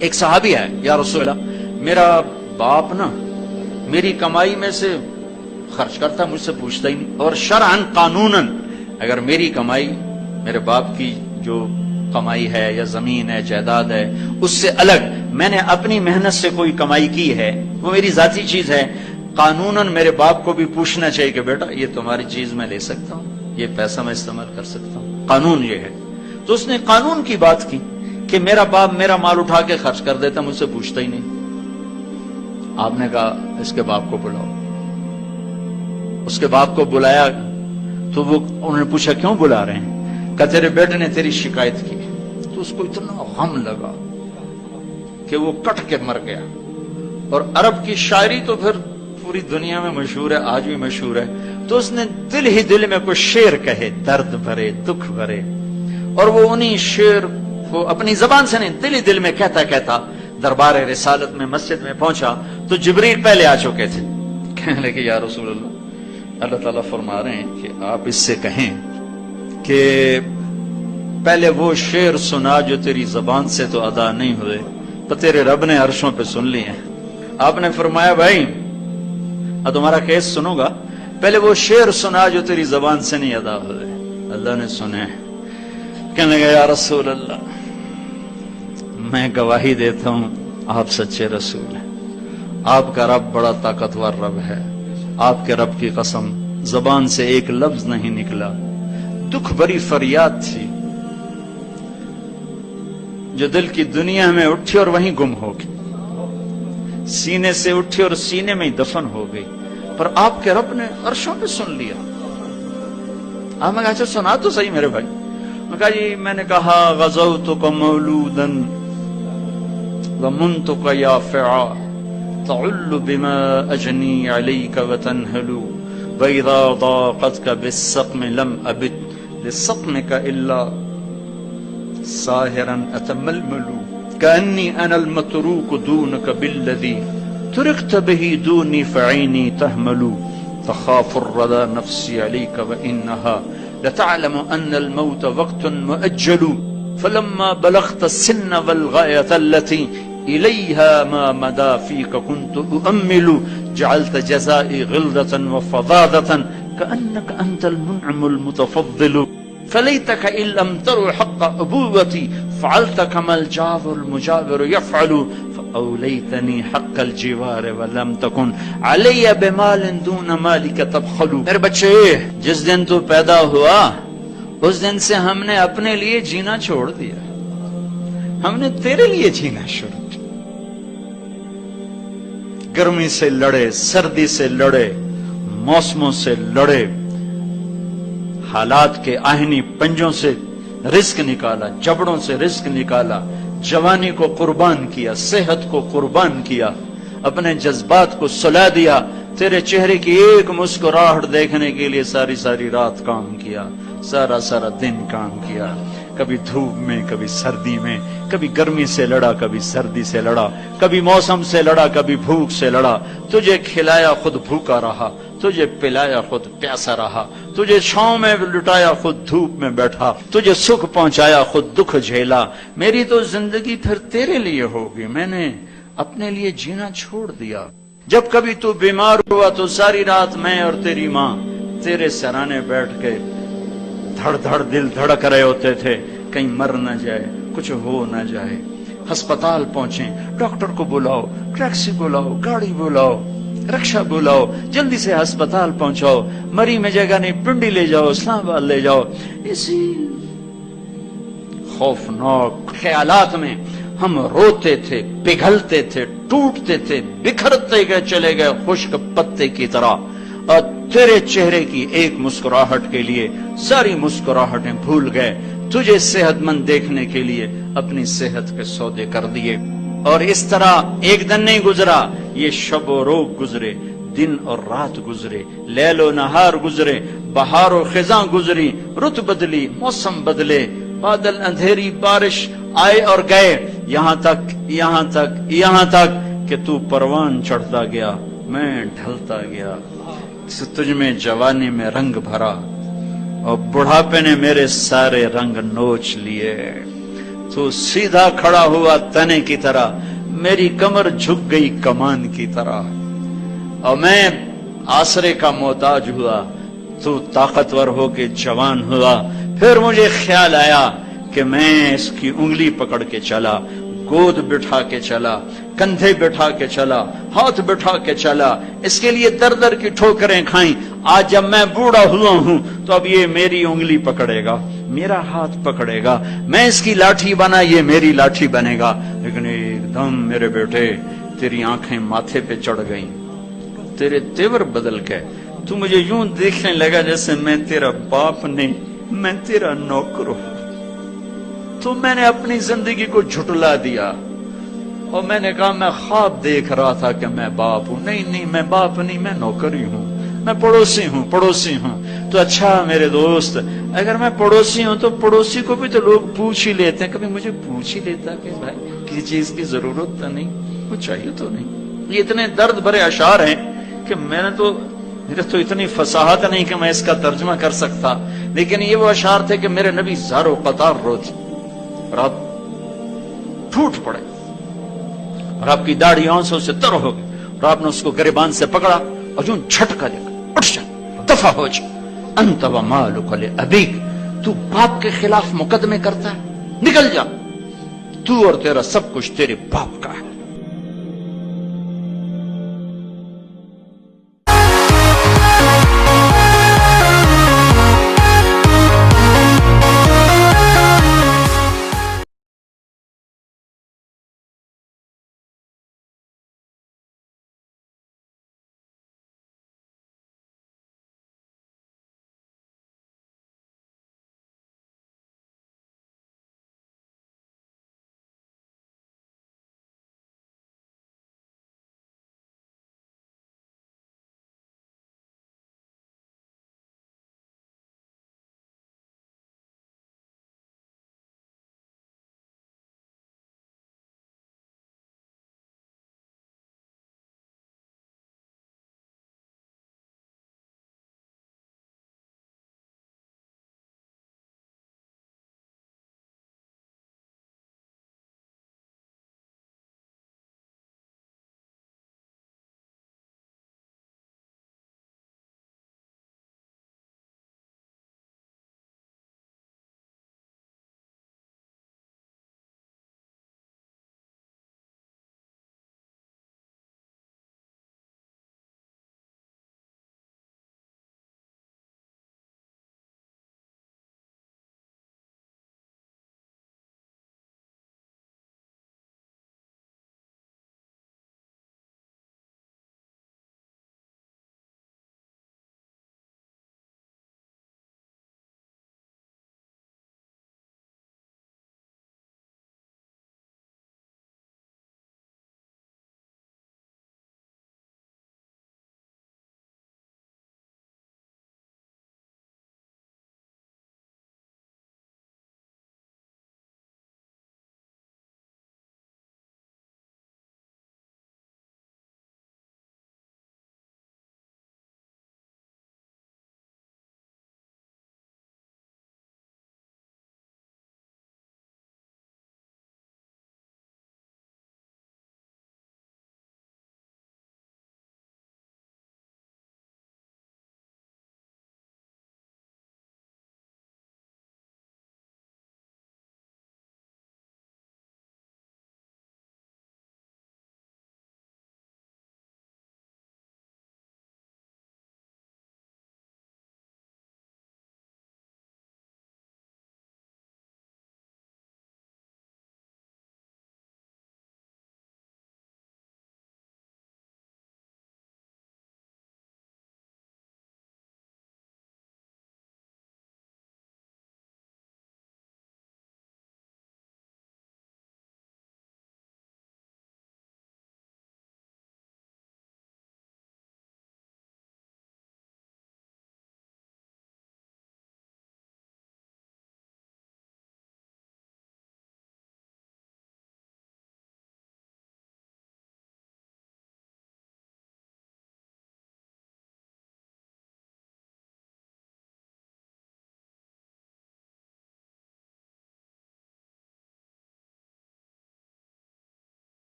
ایک صحابی ہے، یا رسول اللہ میرا باپ نا میری کمائی میں سے خرچ کرتا، مجھ سے پوچھتا ہی نہیں، اور شرعاً قانوناً اگر میری کمائی میرے باپ کی جو کمائی ہے یا زمین ہے جائیداد ہے اس سے الگ میں نے اپنی محنت سے کوئی کمائی کی ہے، وہ میری ذاتی چیز ہے، قانوناً میرے باپ کو بھی پوچھنا چاہیے کہ بیٹا یہ تمہاری چیز میں لے سکتا ہوں، یہ پیسہ میں استعمال کر سکتا ہوں، قانون یہ ہے۔ تو اس نے قانون کی بات کی کہ میرا باپ میرا مال اٹھا کے خرچ کر دیتا، مجھ سے پوچھتا ہی نہیں۔ آپ نے کہا اس کے باپ کو بلاؤ۔ اس کے باپ کو بلایا تو وہ انہوں نے پوچھا کیوں بلا رہے ہیں؟ کہا تیرے بیٹے نے تیری شکایت کی۔ تو اس کو اتنا غم لگا کہ وہ کٹ کے مر گیا۔ اور عرب کی شاعری تو پھر پوری دنیا میں مشہور ہے، آج بھی مشہور ہے۔ تو اس نے دل ہی دل میں کوئی شعر کہے، درد بھرے دکھ بھرے، اور وہ انہی شعر کو اپنی زبان سے نہیں دل ہی دل میں کہتا کہتا دربار رسالت میں مسجد میں پہنچا تو جبریل پہلے آ چکے تھے۔ کہنے لگے یا رسول اللہ، اللہ تعالیٰ فرما رہے ہیں کہ آپ اس سے کہیں کہ پہلے وہ شعر سنا جو تیری زبان سے تو ادا نہیں ہوئے، تو تیرے رب نے عرشوں پہ سن لیے ہیں۔ آپ نے فرمایا بھائی اب تمہارا کیس سنوں گا، پہلے وہ شعر سنا جو تیری زبان سے نہیں ادا ہوئے۔ اللہ نے سنے۔ کہنے لگا یا رسول اللہ میں گواہی دیتا ہوں آپ سچے رسول ہیں، آپ کا رب بڑا طاقتور رب ہے، آپ کے رب کی قسم زبان سے ایک لفظ نہیں نکلا، دکھ بھری فریاد تھی جو دل کی دنیا میں اٹھی اور وہیں گم ہو گئی، سینے سے اٹھی اور سینے میں ہی دفن ہو گئی، پر آپ کے رب نے عرشوں پہ سن لیا۔ آپ نے کہا اچھا سنا تو صحیح میرے بھائی۔ میں کہا جی میں نے کہا غزوتک مولودا ومنتک یافعا تعل بما اجنی علیک وتنہل واذا ضاقتک بالسقم لم ابت لسقمک الا ساہرا اتململ کانی انا المتروک دونک بالذی ترکت به دونی فعینی تحمل تخاف الردى نفسی علیک وانها لتعلم ان الموت وقت مؤجل فلما بلغت السن والغاية التي إليها ما مدى فيك كنت أؤمل جعلت جزائي غلظة وفظاظة كأنك أنت المنعم المتفضل فليتك إن لم تر حق أبوتي فعلت كما الجار المجاور يفعل فأوليتني حق الجوار ولم تكن علي بمال دون مالك تبخل۔ میرے بچے جس دن تو پیدا ہوا اس دن سے ہم نے اپنے لیے جینا چھوڑ دیا، ہم نے تیرے لیے جینا شروع کیا۔ گرمی سے لڑے، سردی سے لڑے، موسموں سے لڑے، حالات کے آہنی پنجوں سے رزق نکالا، جبڑوں سے رزق نکالا، جوانی کو قربان کیا، صحت کو قربان کیا، اپنے جذبات کو سلا دیا، تیرے چہرے کی ایک مسکراہٹ دیکھنے کے لیے ساری ساری رات کام کیا، سارا سارا دن کام کیا، کبھی دھوپ میں کبھی سردی میں، کبھی گرمی سے لڑا کبھی سردی سے لڑا، کبھی موسم سے لڑا کبھی بھوک سے لڑا، تجھے کھلایا خود بھوکا رہا، تجھے پلایا خود پیاسا رہا، تجھے چھاؤں میں لٹایا خود دھوپ میں بیٹھا، تجھے سکھ پہنچایا خود دکھ جھیلا۔ میری تو زندگی پھر تیرے لیے ہوگی، میں نے اپنے لیے جینا چھوڑ دیا۔ جب کبھی تو بیمار ہوا تو ساری رات میں اور تیری ماں تیرے سرانے بیٹھ کے دھڑ دھڑ دل دھڑک رہے ہوتے تھے، کہیں مر نہ جائے، کچھ ہو نہ جائے۔ ہسپتال پہنچیں، ڈاکٹر کو بلاؤ، ٹیکسی بلاؤ، گاڑی بلاؤ، رکشہ بلاؤ، جلدی سے ہسپتال پہنچاؤ، مری میں جگہ نہیں پنڈی لے جاؤ، اسلام آباد لے جاؤ۔ اسی خوفناک خیالات میں ہم روتے تھے، پگھلتے تھے، ٹوٹتے تھے، بکھرتے گئے چلے گئے خشک پتے کی طرح، اور تیرے چہرے کی ایک مسکراہٹ کے لیے ساری مسکراہٹیں بھول گئے، تجھے صحت مند دیکھنے کے لیے اپنی صحت کے سودے کر دیے۔ اور اس طرح ایک دن نہیں گزرا، یہ شب و روز گزرے، دن اور رات گزرے، لیل و نہار گزرے، بہار و خزاں گزری، رت بدلی، موسم بدلے، بادل اندھیری، بارش آئے اور گئے، یہاں تک کہ تو پروان چڑھتا گیا، میں ڈھلتا گیا، تجھ میں جوانی میں رنگ بھرا اور بڑھاپے نے میرے سارے رنگ نوچ لیے۔ تو سیدھا کھڑا ہوا تنے کی طرح، میری کمر جھک گئی کمان کی طرح، اور میں آسرے کا محتاج ہوا، تو طاقتور ہو کے جوان ہوا۔ پھر مجھے خیال آیا کہ میں اس کی انگلی پکڑ کے چلا، گود بٹھا کے چلا، کندھے بٹھا کے چلا، ہاتھ بٹھا کے چلا، اس کے لیے در در کی ٹھوکریں کھائیں۔ آج جب میں بوڑھا ہوا ہوں تو اب یہ میری انگلی پکڑے گا، میرا ہاتھ پکڑے گا، میں اس کی لاٹھی بنا، یہ میری لاٹھی بنے گا۔ لیکن ایک دم میرے بیٹے تیری آنکھیں ماتھے پہ چڑھ گئیں، تیرے تیور بدل گئے، تو مجھے یوں دیکھنے لگا جیسے میں تیرا باپ نہیں، میں تیرا نوکر ہوں۔ تو میں نے اپنی زندگی کو جھٹلا دیا اور میں نے کہا میں خواب دیکھ رہا تھا کہ میں باپ ہوں۔ نہیں، میں باپ نہیں، میں نوکر ہی ہوں، میں پڑوسی ہوں۔ تو اچھا میرے دوست، اگر میں پڑوسی ہوں تو پڑوسی کو بھی تو لوگ پوچھ ہی لیتے ہیں، کبھی مجھے پوچھ ہی لیتا کہ بھائی کسی چیز کی ضرورت تو نہیں، کچھ چاہیے تو نہیں۔ یہ اتنے درد بھرے اشعار ہیں کہ میرے تو اتنی فصاحت نہیں کہ میں اس کا ترجمہ کر سکتا، لیکن یہ وہ اشعار تھے کہ میرے نبی زار و قطار روتے اور آپ ٹوٹ پڑے اور آپ کی داڑھی آنسوں سے تر ہو گئی، اور آپ نے اس کو گریبان سے پکڑا اور جو جھٹکا دے گا، اٹھ جا، دفع ہو جا، انت ومالک لابیک، تو باپ کے خلاف مقدمے کرتا ہے، نکل جا، تو اور تیرا سب کچھ تیرے باپ کا ہے۔